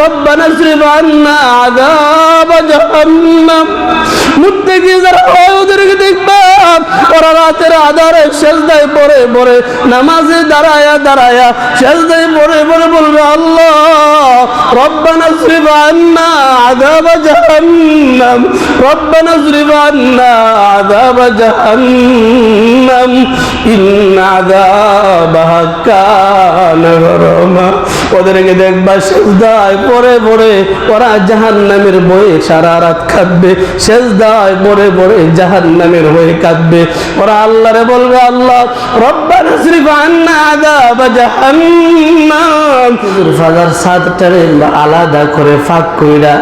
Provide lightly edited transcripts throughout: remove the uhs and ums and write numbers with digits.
রব্বানা ইসরিফ আন্না আযাব জাহান্নাম। মুত্তাকি যারা হয় ওদেরকে দেখবা ওরা রাতের আধারে সিজদায় পড়ে পড়ে নামাজে দাঁড়ায়া দাঁড়ায়া সিজদায় পড়ে পড়ে বলবে আল্লাহ রব্বানা ইসরিফ আন্না আযাব জাহান্নাম, রব্বানা ইসরিফ আন্না আযাব জাহান্নাম ইন্না আযাবাহা কানা গরামা। ওদেরকে দেখবা সিজদায় পড়ে পড়ে ওরা জাহান্নামের ভয়ে সারা রাত কাঁদবে, সিজদায় পড়ে পড়ে জাহান্নামের ভয়ে কাঁদবে। ওরা আল্লাহরে বলবে আল্লাহ রব্বানা ইসরিফ আন্না আযাব জাহান্নাম। ফাজার সাতটারে আলাদা করে ফাঁক কইরা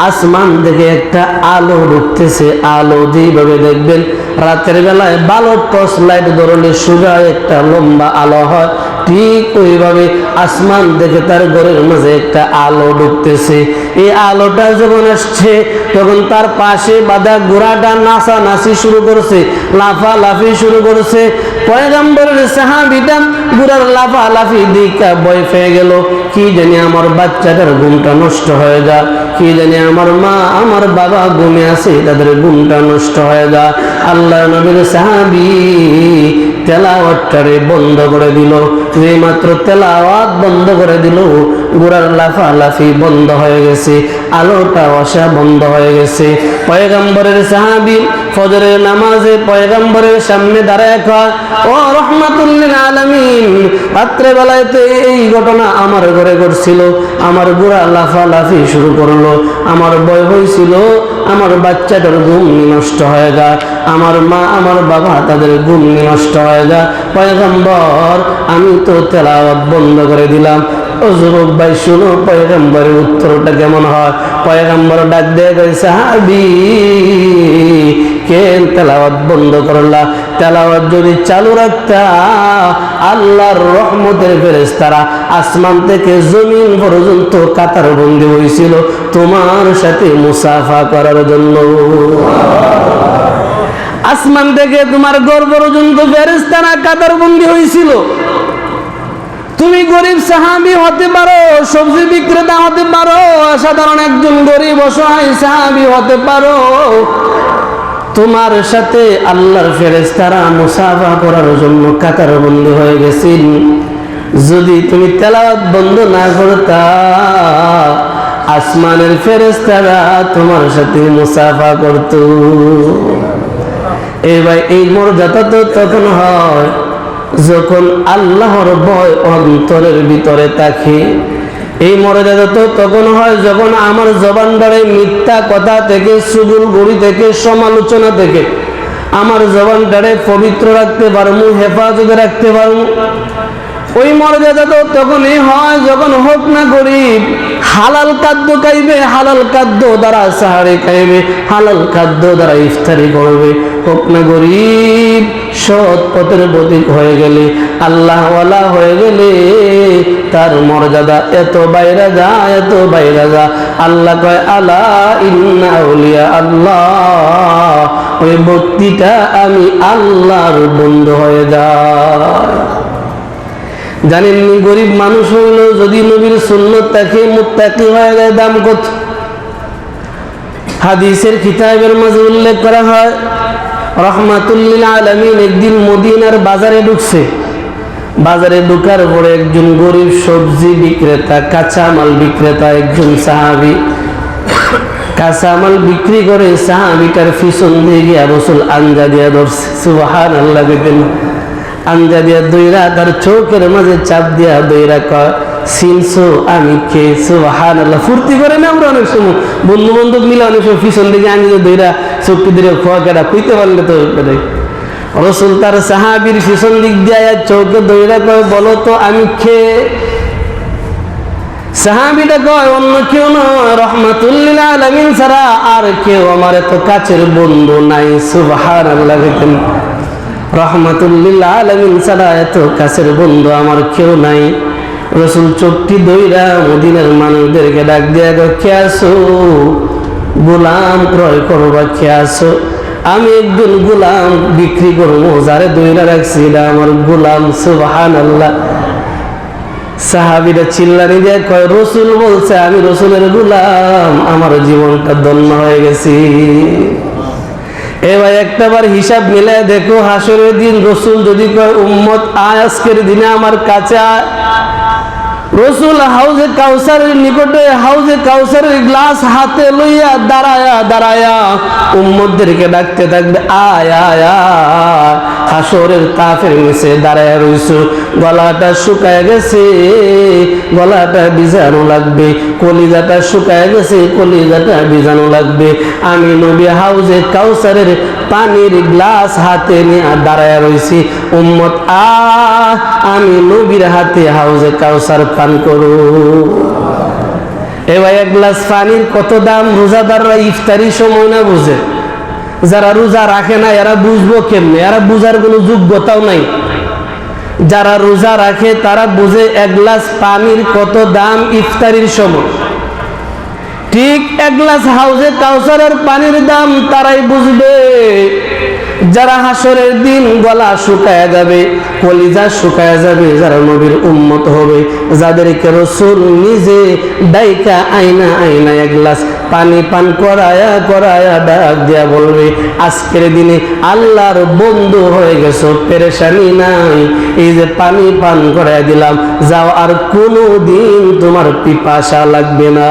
আসমান থেকে একটা আলো ঢুকতেছে। আলো যেভাবে দেখবেন রাতের বেলায় ভালো টর্চ লাইট ধরলে সোজা একটা লম্বা আলো হয়, ঠিক ওইভাবে আসমান থেকে তার ঘরের মাঝে একটা আলো ঢুকতেছে। এই আলোটা যখন আসছে তখন তার পাশে বাঁধা ঘোড়াটা নাচানাচি শুরু করছে, লাফালাফি শুরু করছে। পয়গম্বরের সাহাবীটা ঘোড়ার লাফালাফি দিকা ভয় পেয়ে গেল, কি জানি আমার বাচ্চাটার ঘুমটা নষ্ট হয়ে যায়, কি জানি আমার মা আমার বাবা ঘুমে আছে তাদের ঘুমটা নষ্ট হয়ে যায়। আল্লাহর নবীর সাহাবী তেলাওয়াতটারে বন্ধ করে দিল। যে মাত্র তেলাওয়াত বন্ধ করে দিল ঘোড়ার লাফালাফি বন্ধ হয়ে গেছে, আলোটা আসা বন্ধ হয়ে গেছে। পয়গম্বরের সাহাবী ফজরের নামাজে পয়গম্বরের সামনে দাঁড়ায় কয় ও রাহমাতুল লিল আলামিন, রাত্রে বেলায় তো এই ঘটনা আমার ঘরে ঘটছিল, আমার ঘোড়া লাফালাফি শুরু করলো, আমার ভয় হয়েছিল আমার বাচ্চাটার ঘুম নষ্ট হয়ে যায়, আমার মা আমার বাবা তাদের ঘুম নষ্ট হয়ে যায়। পয়গম্বর আমি তো তেলাওয়াত বন্ধ করে দিলাম। ও যুবক ভাই শুনো পয়গম্বরের উত্তরটা কেমন হয়। পয়গম্বর ডাক দিয়ে কয় সাহাবী কেন তেলাওয়াত বন্ধ করলা? তেলাওয়াত যদি চালু রাখতা আল্লাহর রহমতের ফেরেশতারা আসমান থেকে জমিন পর্যন্ত কাতারবন্দি হয়েছিল তোমার সাথে মুসাফা করার জন্য। আসমান থেকে তোমার ঘর পর্যন্ত ফেরেশতারা কাতারবন্দি হয়েছিল। তুমি গরিব সাহাবী হতে পারো, সবজি বিক্রেতা হতে পারো, সাধারণ একজন গরিব অসহায় সাহাবী হতে পারো, তোমার সাথে আল্লাহর ফেরেশতারা মুসাফা করার জন্য কাতারবন্দি হয়ে গেছেন। যদি তুমি তেলাওয়াত বন্ধ না করতা আসমানের ফেরেশতারা তোমার সাথে মুসাফা করত। এই ভাই এই মর্যাদা তো তখন হয় যখন আল্লাহর ভয় অন্তরের ভিতরে থাকে। এই মর্যাদা তো তখন হয় যখন আমার জবানটারে মিথ্যা কথা থেকে, চুগলখড়ি থেকে, সমালোচনা থেকে আমার জবানটারে পবিত্র রাখতে পারবো, হেফাজতে রাখতে পারবো। ওই মর্যাদা তো তখনই হয় যখন হোক না গরিব হালাল খাদ্য খাইবে, হালাল খাদ্য দ্বারা সাহারি খাইবে, হালাল খাদ্য দ্বারা ইফতারি করবে। হোক না গরিব সৎ পথের প্রতীক হয়ে গেলে, আল্লাহওয়ালা হয়ে গেলে তার মর্যাদা এত বাইরে যা, এত বাইরে যা। আল্লাহ কয় আলা ইন্না আউলিয়া আল্লাহ, ওই ব্যক্তিটা আমি আল্লাহর বন্ধু হয়ে যায়। জানেননি গরিব মানুষ হইল যদি নবীর সুন্নত তাকে মুত্তাকি হয়ে যায় দাম কত। হাদিসের কিতাবের মাঝে উল্লেখ করা হয় রাহমাতুল লিল আলামিন একদিন মদিনার বাজারে ঢুকছে। বাজারে ঢোকার পরে একজন গরিব সবজি বিক্রেতা, কাঁচামাল বিক্রেতা, একজন সাহাবী কাঁচামাল বিক্রি করে সাহাবীটার পিছন দিয়ে গিয়া রাসূল আঞ্জা দিয়া ধরছে। সুবহানাল্লাহ। দেখেন আঞ্জা দিয়া দইরা তার চোখের মাঝে চাপ দিয়া দইরা কয় চিনছো আমি কে? সুবহানাল্লাহ। ফুর্তি করে না আমরা অনেক সময় বন্ধু বান্ধব মিলে অনেক সময় পিছন দিকে আঞ্জা দইরা চোখটি দিয়ে খোয়া কেটা কইতে পারলে তো রাসূল তার সাহাবীর পিছন দিক দিয়া চোখে দইরা কয় বলো তো আমি কে? সাহাবীটা কয় অন্য কেউ নয়, রাহমাতুল লিল আলামিন ছাড়া আর কেউ আমার এত কাছের বন্ধু নাই। সুবহানাল্লাহ। দেখেন রাহমাতুল লিল আলামিন ছাড়া এত কাছের বন্ধু আমার কেউ নাই। রাসূল চোখটি দইরা মদিনার মানুষদেরকে ডাক দিয়া কে আছো? গোলাম ক্রয় করবা কে আছো? আমি একজন গোলাম বিক্রি করবো, যারে দইরা রাখছি এটা আমার গোলাম। সুবহানাল্লাহ। সাহাবীরা চিল্লানি দিয়ে কয়, রসুল বলছে আমি রসুলের গোলাম, আমার জীবনটা ধন্য হয়ে গেছি। এবার একটাবার হিসাব মিলে দেখো, হাসরের দিন রসুল যদি কয় উম্মত আয় আজকের দিনে আমার কাছে আয়, রসুল হাউজে কাউসারের নিকটে হাউজে কাউসারের গ্লাস হাতে লইয়া দাঁড়ায়া দাঁড়ায়া উম্মতদেরকে ডাকতে থাকবে, আয় আয় আয়। হাসরের তাফের নিচে দাঁড়ায়া রইছো, গলাটা শুকায় গেছে, গলাটা ভিজানো লাগবে, কলিজাটা শুকায় গেছে, কলিজাটা ভিজানো লাগবে। আমি নবী হাউজে কাউসারের পানির গ্লাস হাতে নিয়ে দাঁড়ায়া রইছি, উম্মত আমি নবীর হাতে হাউজে কাউসার পান করো। এবার এক গ্লাস পানির কত দাম, রোজাদাররা ইফতারির সময় না বুঝে, যারা রোজা রাখে না এরা বুঝবো কেমনে, এরা বুঝার কোনো যোগ্যতাও নাই। যারা রোজা রাখে তারা বুঝে এক গ্লাস পানির কত দাম ইফতারির সময়। ঠিক এক গ্লাস হাউজে কাউসারের পানির দাম তারাই বুঝবে যারা হাসরের দিন গলা শুকায় যাবে, কলিজা শুকায় যাবে, যারা নবীর উম্মত হবে, যাদেরকে রাসূল নিজে ডাইকা আয়না আয়না এক গ্লাস পানি পান করায়া করায়া ডাক দিয়া বলবে, আজকের দিনে আল্লাহর বন্ধু হয়ে গেছো, পেরেশানি নাই, এই যে পানি পান করায়া দিলাম, যাও আর কোনো দিন তোমার পিপাসা লাগবে না।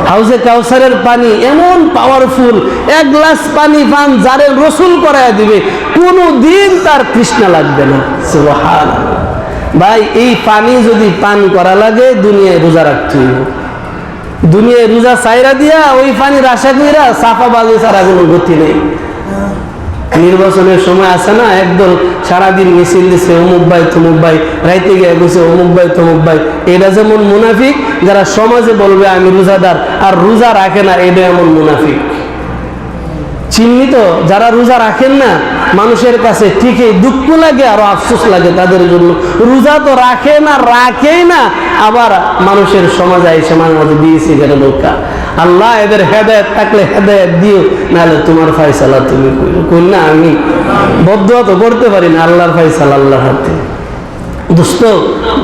হাউজে কাউসারের পানি এমন পাওয়ারফুল, এক গ্লাস পানি পান যারে রসুল করায়া দিবে, কোনো দিন তার তৃষ্ণা লাগবে না। সুবহানাল্লাহ। ভাই এই পানি যদি পান করা লাগে দুনিয়ায় রোজা রাখতে হবে, দুনিয়ায় রোজা চাইরা দিয়া ওই পানির আশা কইরা সাফাবাজি ছাড়া কোনো গতি নেই। নির্বাচনের সময় আছে না, একদল সারাদিন মিছিল দিচ্ছে, অমুক ভাই তমুক ভাই, রাইতে গিয়ে গেছে অমুক ভাই তমুক ভাই। এটা যেমন মুনাফিক, যারা সমাজে বলবে আমি রোজাদার আর রোজা রাখে না, এটা এমন মুনাফিক। চিহ্নিত যারা রোজা রাখেন না, মানুষের কাছে ঠিকই দুঃখ লাগে আর আফসোস লাগে তাদের জন্য। রোজা তো রাখে না, রাখেই না, আবার মানুষের সমাজে এসে মাঝে মাঝে দিয়েছি কেন দোকা। আল্লাহ এদের হেদায়েত থাকলে হেদায়েত দিও, নাহলে তোমার ফয়সালা তুমি কই না। আমি বদদুয়া তো করতে পারি না, আল্লাহর ফয়সালা আল্লাহর হাতে। দোস্ত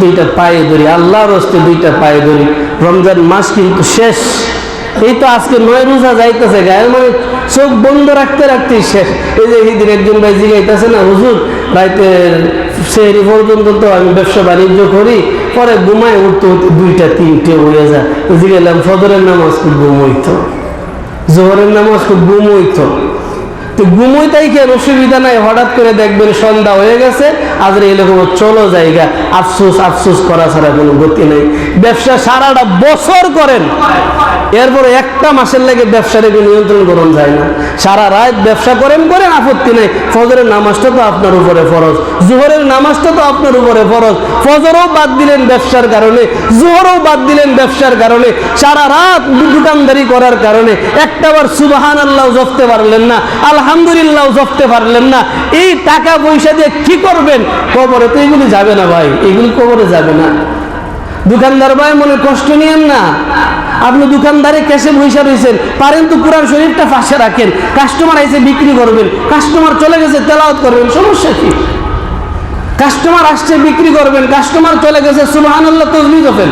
দুইটা পায়ে ধরি, আল্লাহর হস্তে দুইটা পায়ে ধরি। রমজান মাস কিন্তু শেষ, এই তো আজকে 9 রোজা যাইতেছে, গায়ে মানে চোখ বন্ধ রাখতে রাখতেই শেষ। এই যে সেদিন একজন ভাই জিগাইতেছে না, হুজুর রাইতে সেহরি পর্যন্ত তো আমি ব্যবসা বাণিজ্য করি, পরে ঘুমায় উঠতে উঠতে 2টা 3টে হয়ে যায়। জিগাইলাম ফজরের নামাজ খুব ঘুম হইতো, জোহরের নামাজ খুব ঘুম হইতো, তো ঘুমোইতাই কেন অসুবিধা নাই, হঠাৎ করে দেখবেন সন্ধ্যা হয়ে গেছে, আজরে এরকম চলো জায়গা, আফসোস আফসোস করা ছাড়া কোনো গতি নেই। ব্যবসা সারাটা বছর করেন, এরপরে একটা মাসের লেগে ব্যবসাটাকে নিয়ন্ত্রণ করুন যায় না। সারা রাত ব্যবসা করেন আপত্তি নেই, ফজরের নামাজটা তো আপনার উপরে ফরজ, জোহরের নামাজটা তো আপনার উপরে ফরজ। ফজরও বাদ দিলেন ব্যবসার কারণে, জোহরও বাদ দিলেন ব্যবসার কারণে, সারা রাত দোকানদারি করার কারণে একটাবার সুবহানাল্লাহ জপতে পারলেন না, আলহামদুলিল্লাহ জপতে পারলেন না। এই টাকা পয়সা দিয়ে কি করবেন? কবরে তো এগুলি যাবে না ভাই, এগুলি কবরে যাবে না। দোকানদার ভাই মনে কষ্ট নিয়েন না, আপনি দোকানদারে ক্যাশে পয়সা রয়েছেন, পারেন তো কোরআন শরীফটা পাশে রাখেন, কাস্টমার আইসে বিক্রি করবেন, কাস্টমার চলে গেছে তেলাওয়াত করবেন, সমস্যা কি? কাস্টমার আসছে বিক্রি করবেন, কাস্টমার চলে গেছে সুবহানাল্লাহ তাসবিহ জপেন,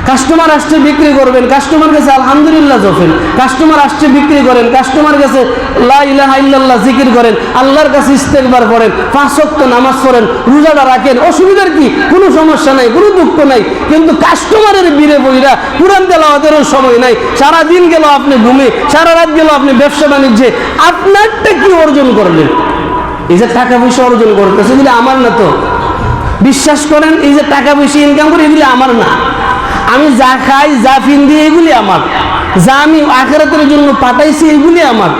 কাস্টমার আসছে বিক্রি করবেন, কাস্টমার গেছে আলহামদুলিল্লাহ জপেন, কাস্টমার আসছে বিক্রি করেন, কাস্টমার গেছে লা ইলাহা ইল্লাল্লাহ জিকির করেন, আল্লাহর কাছে ইস্তেগফার করেন, 5 ওয়াক্ত নামাজ পড়েন, রোজাটা রাখেন, অসুবিধার কি? কোনো সমস্যা নাই, কোনো দুঃখ নাই। কিন্তু কাস্টমারের বীরে বইরা কুরআন তেলাওয়াতেরও সময় নাই, সারা দিন গেল আপনি ঘুমে, সারা রাত গেল আপনি ব্যবসা বাণিজ্যে, আপনারটা কি অর্জন করলেন? এই যে টাকা পয়সা অর্জন করতেছে, এগুলি আমার না তো। বিশ্বাস করেন, এই যে টাকা পয়সা ইনকাম করে, এগুলি আমার না। আমি যা খাই, যা ফিন্দি, এগুলি আমার। যা আমি আখিরাতের জন্য পাঠাইছি, এগুলি আমার।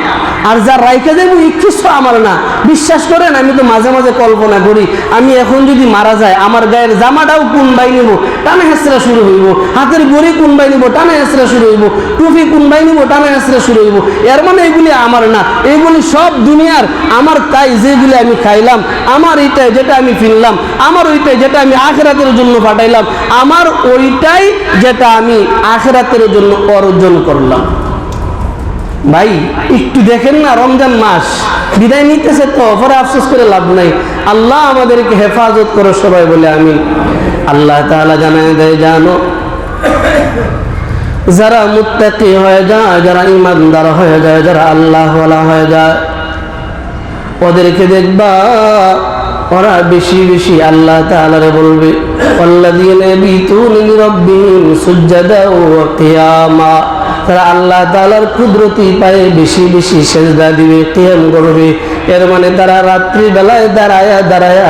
আর যা রাইখা যাবো কিছু আমার না। বিশ্বাস করেন, আমি তো মাঝে মাঝে কল্পনা করি, আমি এখন যদি মারা যায়, আমার গায়ের জামাটাও কোন বাই নিব, টানা হেঁচড়া শুরু হইব, হাতের গড়ি কোন বাই নিব, টানা হেঁচড়া শুরু হইব, টুপি কোন বাই নিব, টানা হেঁচড়া শুরু হইব। এর মানে এগুলি আমার না, এগুলি সব দুনিয়ার আমার। তাই যেগুলি আমি খাইলাম, আমার এইটাই, যেটা আমি ফিরলাম, আমার ওইটাই, যেটা আমি আখিরাতের জন্য পাঠাইলাম, আমার ওইটাই, যেটা আমি আখিরাতের জন্য অর্জন করলাম। ভাই একটু দেখেন না, রমজান মাস বিদায় নিতেছে তো, পরে আফসোস করে লাভ নাই। আল্লাহ আমাদেরকে হেফাজত করো সবাই বলে আমিন। আল্লাহ তাআলা জানায় দেয়, জানো যারা মুত্তাকি হয়ে যায়, যারা ইমানদার হয়ে যায়, যারা আল্লাহওয়ালা হয়ে যায়, ওদেরকে দেখবা ওরা বেশি বেশি আল্লাহ তাআলারে বলবে, ওয়াল্লাযীনা ইয়াবিতুনা লিরাব্বিহিম সুজদাও ওয়া কিয়ামা। তারা আল্লাহ তাআলার কুদরতি পায়ে বেশি বেশি সেজদা দিবে, কিয়াম করবে। এর মানে তারা রাত্রি বেলায় দাঁড়ায়া দাঁড়ায়া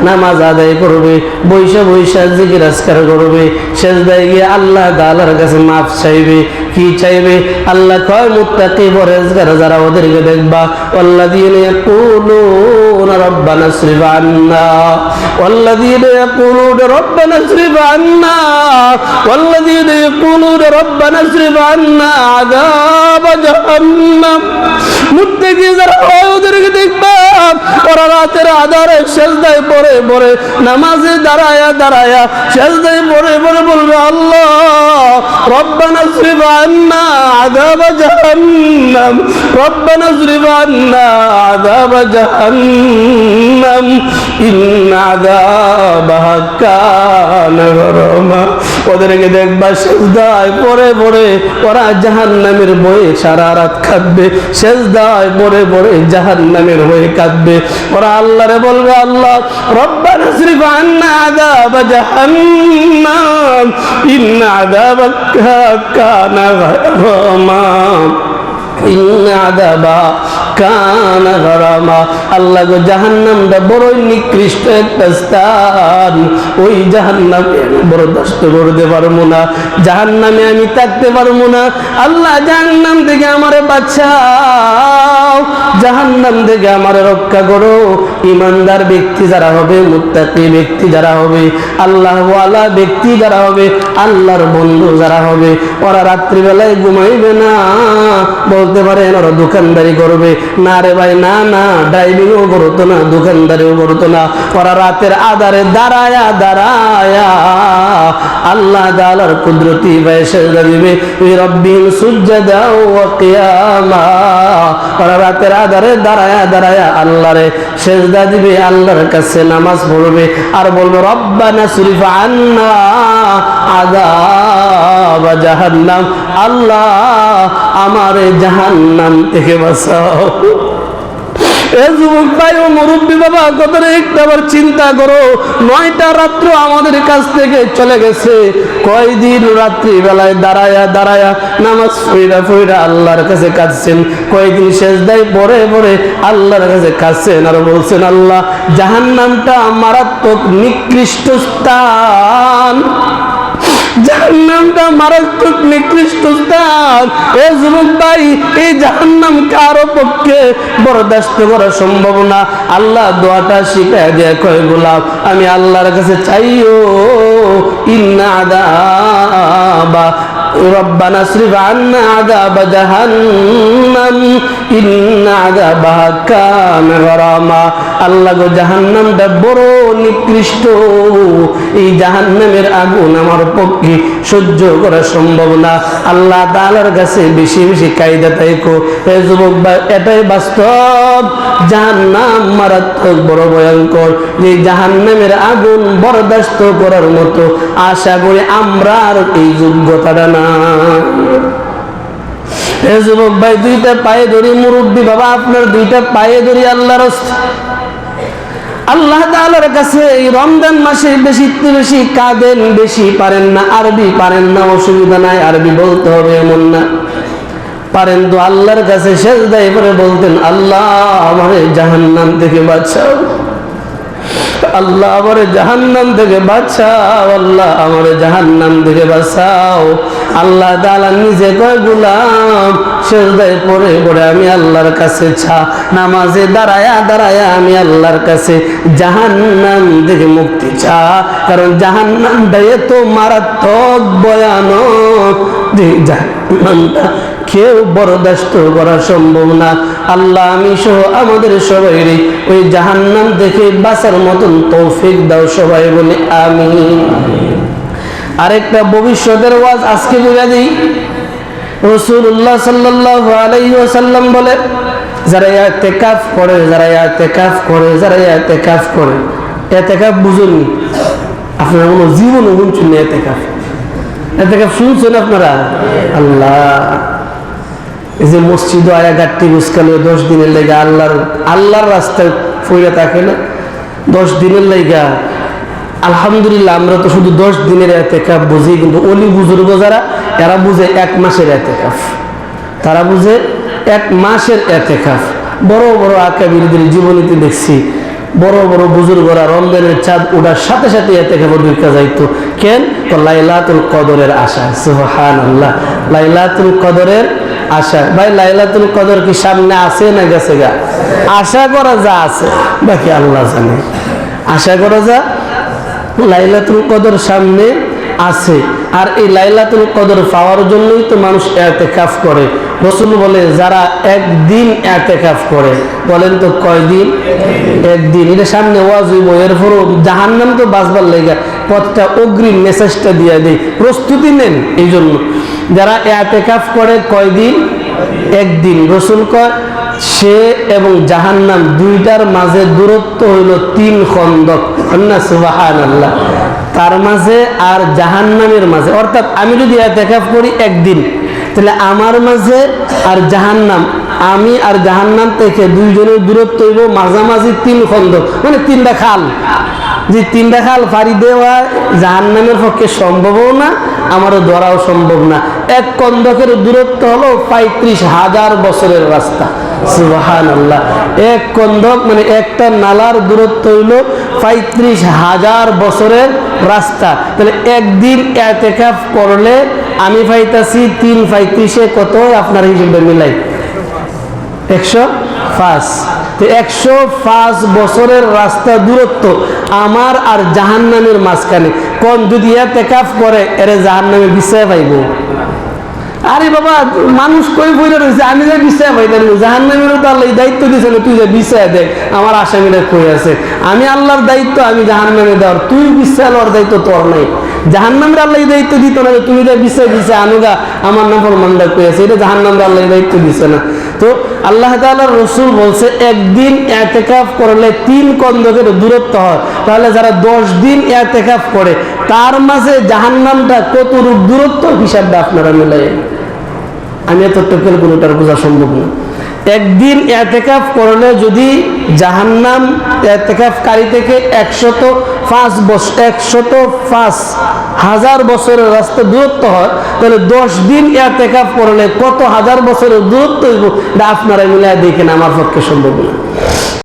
নামাজ আদায় করবে, বৈশা বৈশা জিকির আজকার করবে, সেজদায় গিয়ে আল্লাহ তাআলার কাছে মাফ চাইবে। কি চাইবে? আল্লাহ কয় মুত্তাকি পরহেজগার যারা, ওদেরকে দেখবা ওয়াল্লাযীনা ইয়াকুলুনা রাব্বানা ইসরিফ আন্না, ওয়াল্লাযীনা ইয়াকুলুনা রাব্বানা ইসরিফ আন্না, ওয়াল্লাযীনা ইয়াকুলুনা রাব্বানা ইসরিফ আন্না আযাব জাহান্নাম। মুত্তাকি যারা ওদেরকে দেখবা ওরা রাতের আধারে সেজদায় পড়ে পড়ে, নামাজে দাঁড়ায়া দাঁড়ায়া সেজদায় পড়ে পড়ে বলবে, আল্লাহ রব্বানা ইসরিফ আন্না আযাব জাহান্নাম, রব্বানা ইসরিফ আন্না আযাব জাহান্নাম ইন্না আযাবাহা কানা গরামা। ওদেরকে দেখবা সেজদায় পড়ে পড়ে ওরা জাহান্নামের ভয়ে সারা রাত কাঁদবে, সেজদায় পড়ে পড়ে জাহান্নামের ভয়ে কাঁদবে। ওরা আল্লাহরে বলবে, আল্লাহ রব্বানা ইসরিফ আন্না আযাব জাহান্নাম ইন্না আযাবাহা কানা গরামা, ইন্না আযাবাহা কানা গরামা। আল্লাহ গো, জাহান্নামটা বড় নিকৃষ্ট একটা স্থান, ওই জাহান্নামে বরদাস্ত করতে পারবো না, জাহান্নামে আমি থাকতে পারবো না। আল্লাহ জাহান্নাম থেকে আমারে বাঁচাও, জাহান্নাম থেকে আমারে রক্ষা করো। ইমানদার ব্যক্তি যারা হবে, মুত্তাকি ব্যক্তি যারা হবে, আল্লাহওয়ালা ব্যক্তি যারা হবে, আল্লাহর বন্ধু যারা হবে, ওরা রাত্রিবেলায় ঘুমাইবে না। বলতে পারেন ওরা দোকানদারি করবে, না রে ভাই, না না, ড্রাইভিংও করতো না, দোকানদারিও করতো না। ওরা রাতের আধারে দাঁড়ায়া দাঁড়ায়া আল্লাহ তাআলার কুদরতি পায়ে সেজদা দিবে, রব্বিহিম সুজদা ওয়া কিয়ামা। ওরা রাতের আধারে দাঁড়ায়া দাঁড়ায়া আল্লাহরে সেজদা দিবে, আল্লাহর কাছে নামাজ পড়বে আর বলবে, রব্বানা ইসরিফ আন্না আযাব জাহান্নাম, আল্লাহ আমারে জাহান্নাম থেকে বাঁচাও। এ যুবক ভাই ও মুরব্বী বাবা, কথা একটাবার চিন্তা করো, 9টা রাত্র আমাদের কাছ থেকে চলে গেছে। কয়দিন রাত্রি বেলায় দাঁড়ায়া দাঁড়ায়া নামাজ পড়া পড়া আল্লাহর কাছে কাঁদছেন, কয়দিন সেজদায় পড়ে পড়ে আল্লাহর কাছে কাঁদছেন আর বলছেন, আল্লাহ জাহান্নামটা মারাত্মক নিকৃষ্ট স্থান, জাহান্নামটা মারাত্মক নিকৃষ্ট স্থান। এ যুবক ভাই, এই জাহান্নাম কারো পক্ষে বরদাস্ত করা সম্ভব না। আল্লাহ দোয়াটা শিখায় দেয়, কয় গোলাম আমি আল্লাহর কাছে চাইও, ইন্না আযাবা রব্বানা ইসরিফ আন্না আযাব জাহান্নাম ইন্না আযাবাহা কানা গরামা। আল্লাহ গো, জাহান্নামটা বড় নিকৃষ্ট, এই জাহান্নামের আগুন আমার পক্ষে সহ্য করা সম্ভব না। আল্লাহ তাআলার কাছে বেশি বেশি কায়দা তাইকো। হে যুবক ভাই, এটাই বাস্তব, জাহান্নাম মারাত্মক বড় ভয়ঙ্কর। যে জাহান্নামের আগুন বরদাস্ত করার মতো আশা করি আমরা আর এই যোগ্যতাটা না। হে যুবক ভাই, 2টা পায়ে ধরি, মুরব্বী বাবা আপনার 2টা পায়ে ধরি আল্লাহর আল্লাহ তাআলার কাছে এই রমজান মাসে বেশি বেশি কাঁদেন, বেশি পারেন না, আরবি পারেন না, অসুবিধা নাই, আরবি বলতে হবে এমন না। পারেন তো আল্লাহর কাছে সেজদায় পড়ে বলতেন, আল্লাহ আমারে জাহান্নাম থেকে বাঁচাও, আল্লাহ আমারে জাহান্নাম থেকে বাঁচাও, আল্লাহ আমারে জাহান্নাম থেকে বাঁচাও। আল্লাহ তাআলা নিজে কয়, গোলাম সেজদায় পড়ে পড়ে আমি আল্লাহর কাছে নামাজে দাঁড়ায়া দাঁড়ায়া আমি আল্লাহর কাছে জাহান্নাম থেকে মুক্তি চা, কারণ জাহান্নামটা এত মারাত্মক ভয়ানক যে জাহান্নামটা কেউ বরদাস্ত করা সম্ভব না। আল্লাহ আমি সহ আমাদের সবাইরই ওই জাহান্নাম থেকে বাঁচার মতন তৌফিক দাও, সবাই বলে আমিন। আরেকটা ভবিষ্যতের ওয়াজ আজকে বলে দিই। রাসূলুল্লাহ সাল্লাল্লাহু আলাইহি ওয়াসাল্লাম বলে, যারা ইতিকাফ করে, যারা ইতিকাফ করে, যারা ইতিকাফ করে, ইতিকাফ বুঝুনি আপনারা কোনো জীবনও শুনছেন না এতেকাফ। এতেকাফ শুনছেন আপনারা? আল্লাহ, এই যে মসজিদ আয়া গাঠটি বুঝকালে 10 দিনের লেগে আল্লাহর রাস্তায় ফইরা থাকে না, 10 দিনের লেগা। আলহামদুলিল্লাহ, আমরা তো শুধু 10 দিনের এতেকাফ বুঝি, কিন্তু অলি বুজুর্গ যারা, এরা বুঝে 1 মাসের এতেকাফ। তারা বুঝে 1 মাসের এতেকাফ। বড় বড় আকাবিরদের জীবনীতে দেখছি, বড় বড় বুজুর্গরা রমজানের চাঁদ ওঠার সাথে সাথে এতেকাফে ঢুকে যাইতো। কেন? তো লাইলাতুল কদরের আশা। সুবহানাল্লাহ, লাইলাতুল কদরের আশা। ভাই, লাইলাতুল কদর কি সামনে আছে না গেছে গা? আশা করা যা আছে, বাকি আল্লাহ জানে। আশা করা যা লাইলাতুল কদর সামনে আছে। আর এই লাইলাতুল কদর পাওয়ার জন্যই তো মানুষ ইতিকাফ করে। রাসূল বলে, যারা একদিন ইতিকাফ করে, বলেন তো কয়দিন? একদিন। এটা সামনে ওয়াজ হইব, এরপরও জাহান্নাম তো বাঁচবার লেগে পথটা অগ্রিম মেসেজটা দিয়ে দেয়, প্রস্তুতি নেন। এই জন্য যারা ইতিকাফ করে কয়দিন? একদিন। রাসূল কয়, সে এবং জাহান্নাম দুইটার মাঝে দূরত্ব হইল 3 খন্দক। সুবহানাল্লাহ। তার মাঝে আর জাহান্নামের মাঝে, অর্থাৎ আমি যদি ইতিকাফ করি একদিন, তাহলে আমার মাঝে আর জাহান্নাম, আমি আর জাহান্নাম থেকে দুইজনের দূরত্ব হইব মাঝামাঝি 3 খন্দক, মানে 3টা খাল। যে 3টা খাল পাড়ি দেওয়া জাহান্নামের পক্ষে সম্ভবও না, আমারও ধরাও সম্ভব না। 1 খন্দকের দূরত্ব হলো 35,000 বছরের রাস্তা। সুবহানাল্লাহ। 1 খন্দক মানে একটা নালার দূরত্ব হইল 35,000 বছরের রাস্তা। তাহলে একদিন ইতিকাফ করলে আমি পাইতাছি 3 35 কত? আপনার হিসেবে মিলাই 105। তো 105 বছরের রাস্তা দূরত্ব আমার আর জাহান্নামের মাঝখানে। কোন যদি ইতিকাফ করে এর জাহান্নামে বিছায় পাইব? আরে বাবা, মানুষ কই বইলে রয়েছে, আমি যে বিছায় পাইতাম না। জাহান্নামেরও তো আল্লাহ দায়িত্ব দিয়েছিল, তুই যে বিছায় দেখ আমার আসামিরা কই আছে। আমি আল্লাহর দায়িত্ব আমি জাহান্নামে দেওয়ার, তুই বিছায় লওয়ার দায়িত্ব তোর নাই। জাহান্নামের আল্লাহ দায়িত্ব দিত না, তুমি যে বিছায় আনুগা আমার নাফরমানরা কই আছে, এটা জাহান্নামের আল্লাহ দায়িত্ব দিছে না। তো আল্লাহ তাআলার রাসূল বলছে, একদিন ইতিকাফ করলে 3 খন্দকের দূরত্ব হয়। তাহলে যারা 10 দিন ইতিকাফ করে, তার মাঝে জাহান্নামটা কতটুকু দূরত্ব, হিসাবটা আপনারা মিলাই। আমি এত ক্যালকুলেটর বোঝা সম্ভব না। একদিন ইতিকাফ করলে যদি জাহান্নাম ইতিকাফকারী থেকে 105,000 বছরের রাস্তা দূরত্ব হয়, তাহলে 10 দিন ইতিকাফ করলে কত হাজার বছরের দূরত্ব হইব, এটা আপনারা মিলাই দেখেন, আমার পক্ষে সম্ভব না।